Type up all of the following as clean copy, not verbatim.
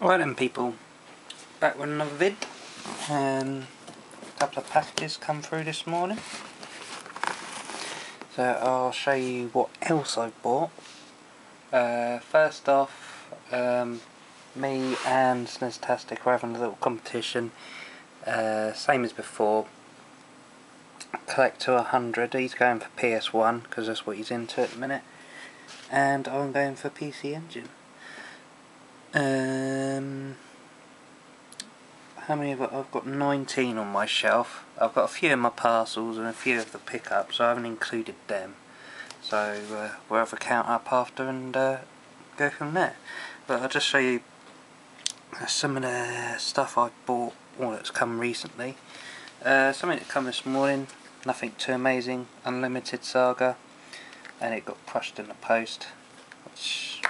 Alright then people, back with another vid. A couple of packages come through this morning. So I'll show you what else I bought. First off, me and Sneztastic are having a little competition. Same as before. Collect to 100, he's going for PS1 because that's what he's into at the minute. And I'm going for PC Engine. How many have I got? I've got 19 on my shelf. I've got a few in my parcels and a few of the pickups, so I haven't included them. So we'll have a count up after and go from there. But I'll just show you some of the stuff I've bought, or that's come recently. Something that come this morning, nothing too amazing, Unlimited Saga, and it got crushed in the post, which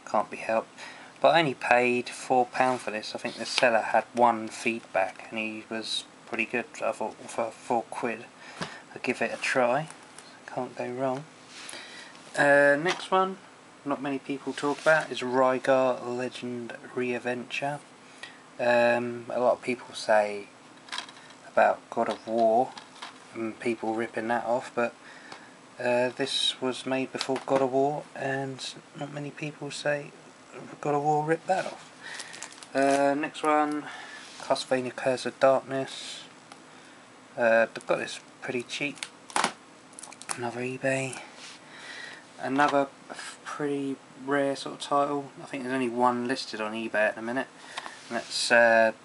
can't be helped. But I only paid £4 for this. I think the seller had one feedback and he was pretty good. I thought for £4 I'll give it a try. Can't go wrong. Next one, not many people talk about, is Rygar Legend Readventure. A lot of people say about God of War and people ripping that off, but this was made before God of War and not many people say God of War ripped that off. Next one, Castlevania Curse of Darkness. They've got this pretty cheap. Another eBay. Another pretty rare sort of title. I think there's only one listed on eBay at the minute. And that's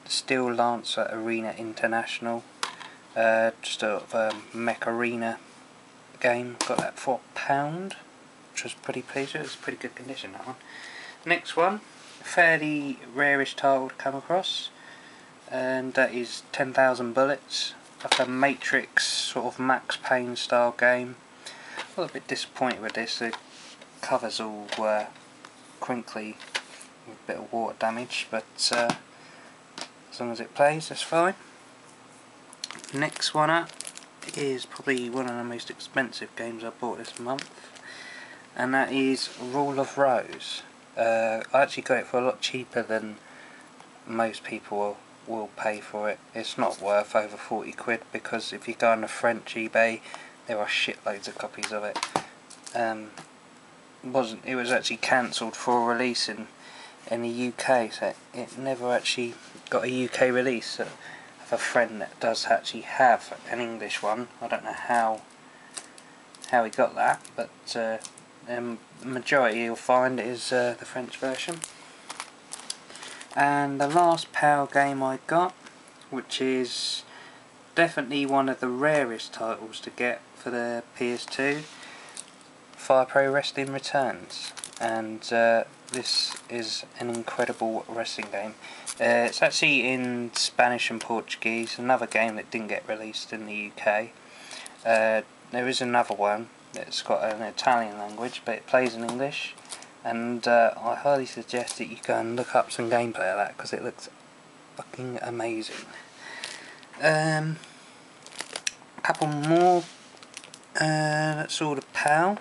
Steel Lancer Arena International. Just a mech arena game. Got that for £1, which was pretty pleased with. It was pretty good condition, that one. Next one, fairly rarish title to come across, and that is 10,000 Bullets, like a Matrix sort of Max Payne style game. A little bit disappointed with this. The covers all crinkly with a bit of water damage, but as long as it plays, that's fine. Next one up is probably one of the most expensive games I bought this month, and that is Rule of Rose. I actually got it for a lot cheaper than most people will pay for it. It's not worth over £40 because if you go on the French eBay, there are shitloads of copies of it. It was actually cancelled for release in the UK, so it never actually got a UK release. So I have a friend that does actually have an English one. I don't know how he got that, but the majority you'll find is the French version. And the last PAL game I got, which is definitely one of the rarest titles to get for the PS2, Fire Pro Wrestling Returns. And this is an incredible wrestling game. It's actually in Spanish and Portuguese, another game that didn't get released in the UK. There is another one it's got an Italian language, but it plays in English, and I highly suggest that you go and look up some gameplay of that because it looks fucking amazing. A couple more. That's all the PAL,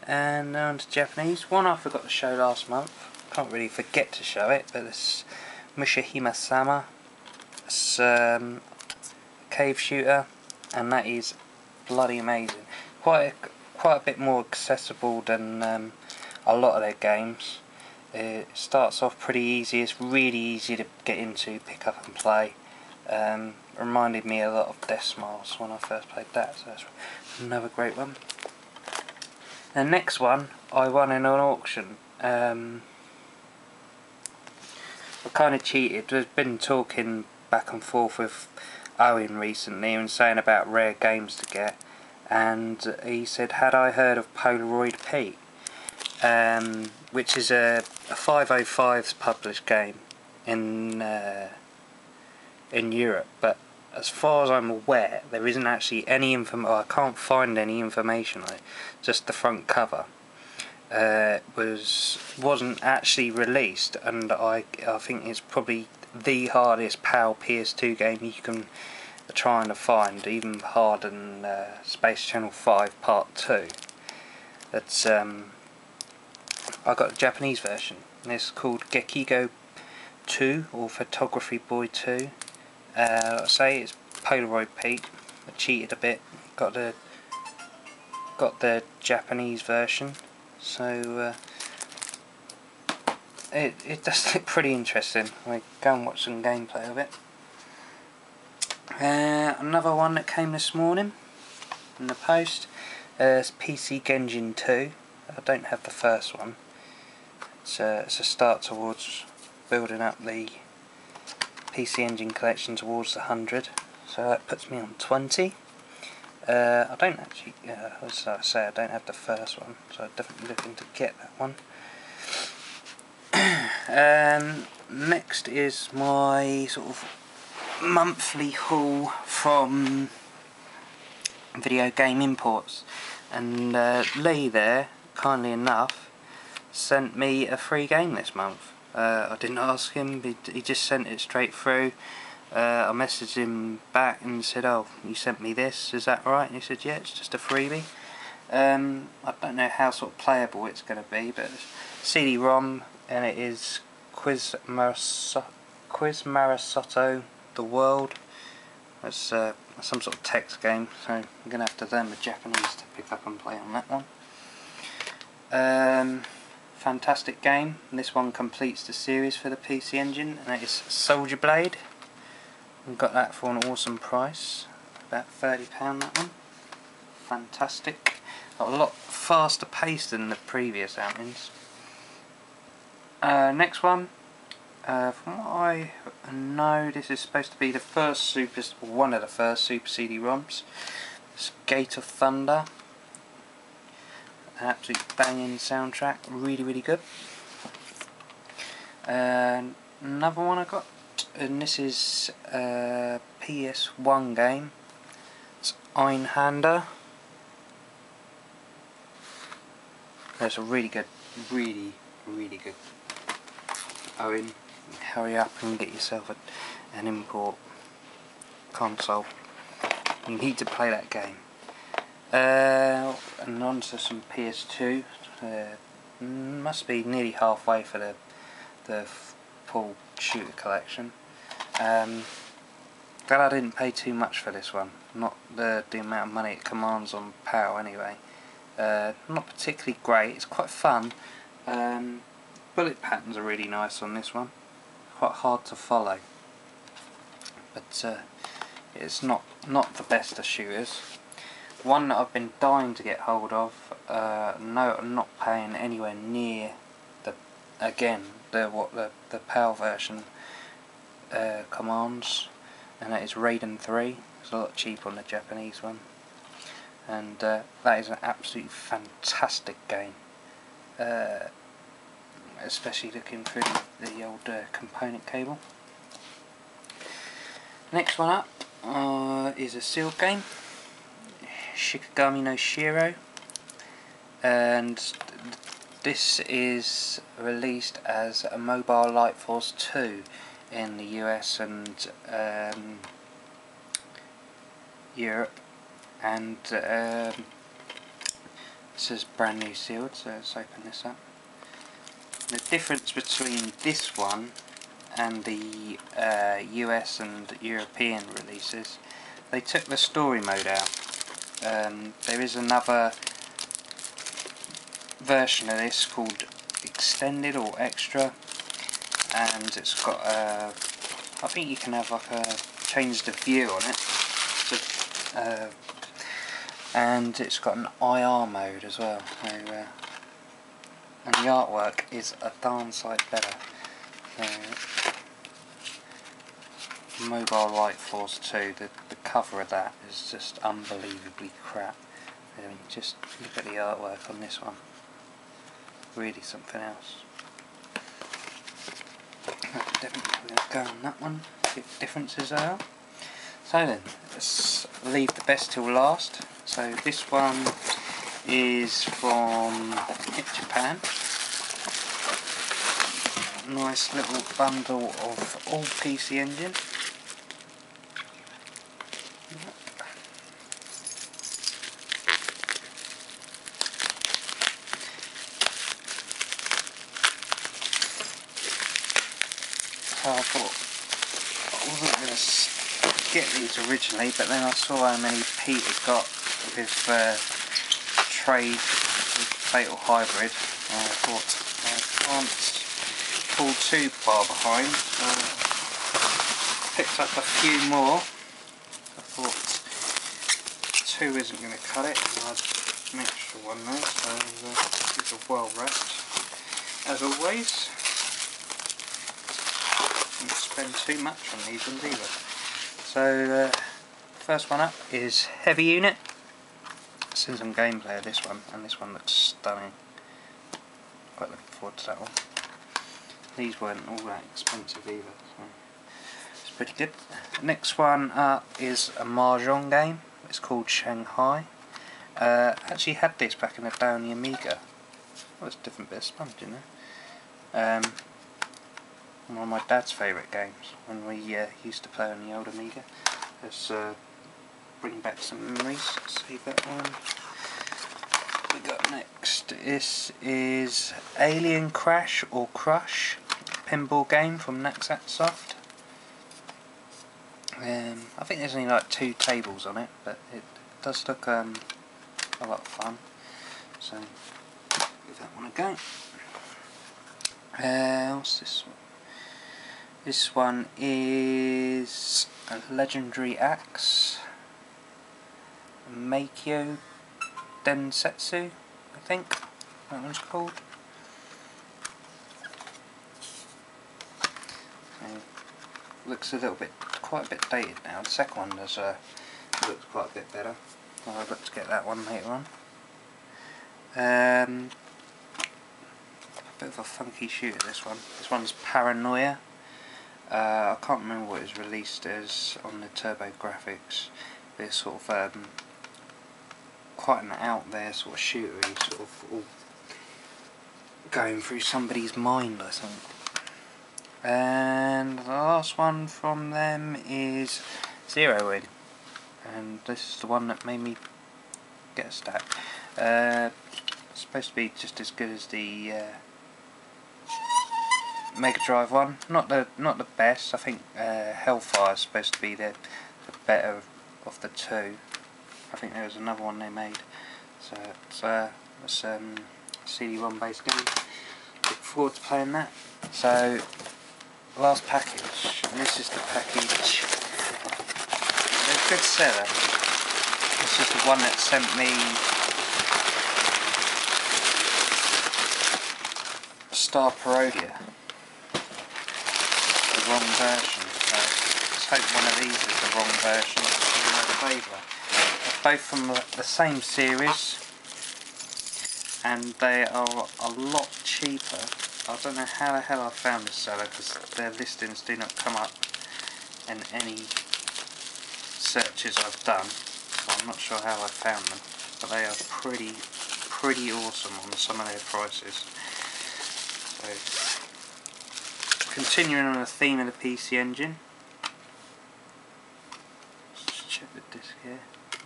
and now on to Japanese. One I forgot to show last month. Can't really forget to show it, but it's Mushihima-sama. It's cave shooter, and that is bloody amazing. Quite a bit more accessible than a lot of their games. It starts off pretty easy. It's really easy to get into, pick up and play. Reminded me a lot of Death Smiles when I first played that, so that's another great one. The next one I won in an auction. I kind of cheated. I've been talking back and forth with Owen recently and saying about rare games to get, and he said, had I heard of Polaroid Pete, which is a 505's published game in Europe, but as far as I'm aware there isn't actually any I can't find any information on it, just the front cover. Wasn't actually released, and I think it's probably the hardest PAL PS2 game you can try and find, even harder than Space Channel 5 Part 2. That's I got the Japanese version, and it's called Gekigo 2 or Photography Boy 2. I say it's Polaroid Pete. I cheated a bit. Got the Japanese version, so it does look pretty interesting. We'll go and watch some gameplay of it. Another one that came this morning in the post is PC Genjin 2. I don't have the first one. It's a start towards building up the PC Engine collection towards the 100, so that puts me on 20. I don't actually, as I say, I don't have the first one, so I'm definitely looking to get that one. Next is my sort of monthly haul from Video Game Imports, and Lee there, kindly enough, sent me a free game this month. I didn't ask him, he just sent it straight through. I messaged him back and said, "Oh, you sent me this, is that right?" And he said, "Yeah, it's just a freebie." I don't know how sort of playable it's going to be, but it's CD-ROM, and it is Quiz Marisotto The World. It's some sort of text game, so I'm going to have to learn the Japanese to pick up and play on that one. Fantastic game, and this one completes the series for the PC Engine, and it is Soldier Blade. We got that for an awesome price, about £30 that one. Fantastic. Got a lot faster paced than the previous outings. Next one, from what I know, this is supposed to be the first one of the first Super CD-ROMs. It's Gate of Thunder. An absolute banging soundtrack, really good. Another one I got, and this is a PS1 game. It's Einhander. That's a really good. Owen, hurry up and get yourself an import console. You need to play that game. And on to some PS2. Must be nearly halfway for the full shooter collection. Glad I didn't pay too much for this one. Not the amount of money it commands on PAL anyway. Not particularly great. It's quite fun. Bullet patterns are really nice on this one. Quite hard to follow, but it's not the best of shooters. One that I've been dying to get hold of. No, I'm not paying anywhere near the PAL version commands, and that is Raiden 3. It's a lot cheaper on the Japanese one, and that is an absolutely fantastic game. Especially looking through the old component cable. Next one up is a sealed game, Shikigami no Shiro, and this is released as a Mobile Light Force 2 in the US and Europe, and this is brand new sealed, so let's open this up. The difference between this one and the US and European releases, they took the story mode out. There is another version of this called Extended or Extra, and it's got I think you can have like a change the view on it, so, and it's got an IR mode as well. So, and the artwork is a darn sight better. Mobile Light Force 2, the cover of that is just unbelievably crap. I mean, just look at the artwork on this one. Really something else. Definitely going to go on that one, see what differences there are. So then, let's leave the best till last. So this one is from Japan. Nice little bundle of all PC Engine. So so I thought I wasn't going to get these originally, but then I saw how many Peter's got with trade with Fatal Hybrid, and I thought I can't fall too far behind. Picked up a few more. I thought 2 isn't going to cut it, and I had an extra one there, so these are well wrapped. As always, don't spend too much on these ones either. So first one up is Heavy Unit. I've seen some gameplay of this one, and this one looks stunning. Quite looking forward to that one. These weren't all that expensive either, so it's pretty good. Next one up is a Mahjong game. It's called Shanghai. Actually had this back in the day on the Amiga. Well, it's a different bit of sponge, you know. One of my dad's favourite games when we used to play on the old Amiga. Let's bring back some memories. Save that one. What we got next? This is Alien Crash or Crush, pinball game from Naxat Soft. I think there's only like 2 tables on it, but it does look a lot of fun. So give that one a go. What's this one? This one is a Legendary Axe, Meikyo Densetsu, I think that one's called. Looks a little bit, quite a bit dated now. The second one does looks quite a bit better. I'll look to get that one later on. A bit of a funky shooter, this one. This one's Paranoia. I can't remember what it was released as on the TurboGrafx. But it's sort of quite an out there sort of shooter, sort of all going through somebody's mind, I think. And the last one from them is Zero In, and this is the one that made me get a stack. It's supposed to be just as good as the Mega Drive one. Not the best. I think Hellfire is supposed to be the better of the 2. I think there was another one they made. So it's a CD-ROM based game. Look forward to playing that. So last package, and this is the package. They're a good seller. This is the one that sent me Star Parodia, the wrong version. So let's hope one of these is the wrong version. They're both from the same series, and they are a lot cheaper. I don't know how the hell I found this seller, because their listings do not come up in any searches I've done, so I'm not sure how I found them, but they are pretty awesome on some of their prices. So, continuing on the theme of the PC Engine, let's just check the disc here.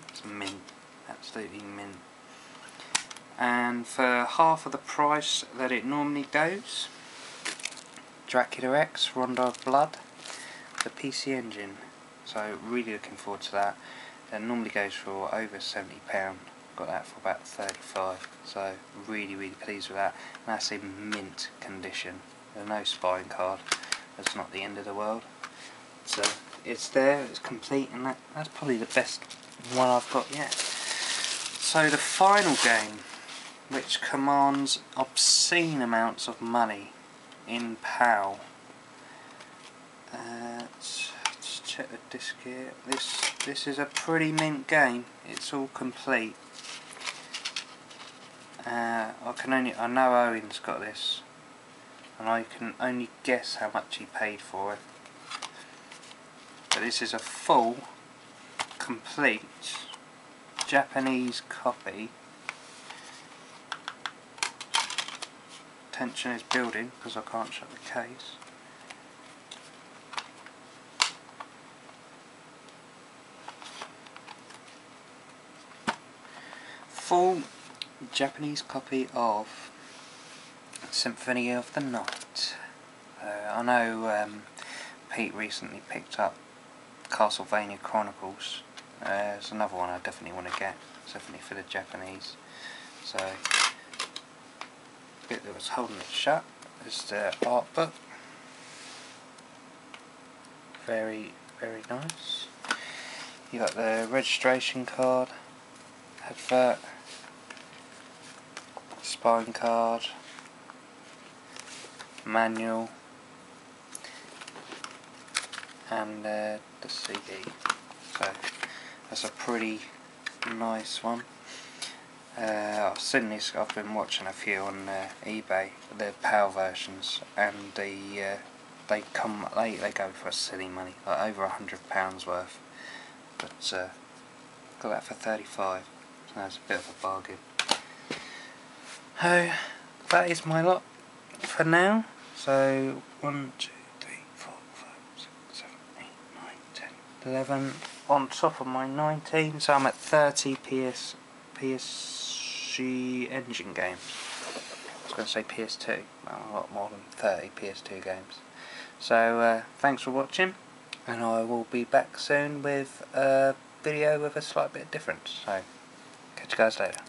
It's mint, absolutely mint. And for half of the price that it normally goes, Dracula X, Rondo of Blood, the PC Engine. So really looking forward to that. It normally goes for over £70. Got that for about 35. So really pleased with that. And that's in mint condition. There's no spine card. That's not the end of the world. So it's there, it's complete, and that's probably the best one I've got yet. So the final game, which commands obscene amounts of money in PAL. Let's check the disc here. This is a pretty mint game. It's all complete. I know Owen's got this, and I can only guess how much he paid for it. But this is a full, complete Japanese copy. Tension is building because I can't shut the case. Full Japanese copy of Symphony of the Night. I know Pete recently picked up Castlevania Chronicles. It's another one I definitely want to get. It's definitely for the Japanese. So, the bit that was holding it shut is the art book. Very, very nice. You got the registration card, advert, spine card, manual, and the CD. So that's a pretty nice one. I've seen this. I've been watching a few on eBay. The PAL versions, and they go for silly money, like over £100 worth. But got that for 35. So that's a bit of a bargain. So that is my lot for now. So 1, 2, 3, 4, 5, 6, 7, 8, 9, 10, 11 on top of my 19. So I'm at 30 PSG Engine games. I was going to say PS2. Well, a lot more than 30 PS2 games. So thanks for watching, and I will be back soon with a video with a slight bit different. So catch you guys later.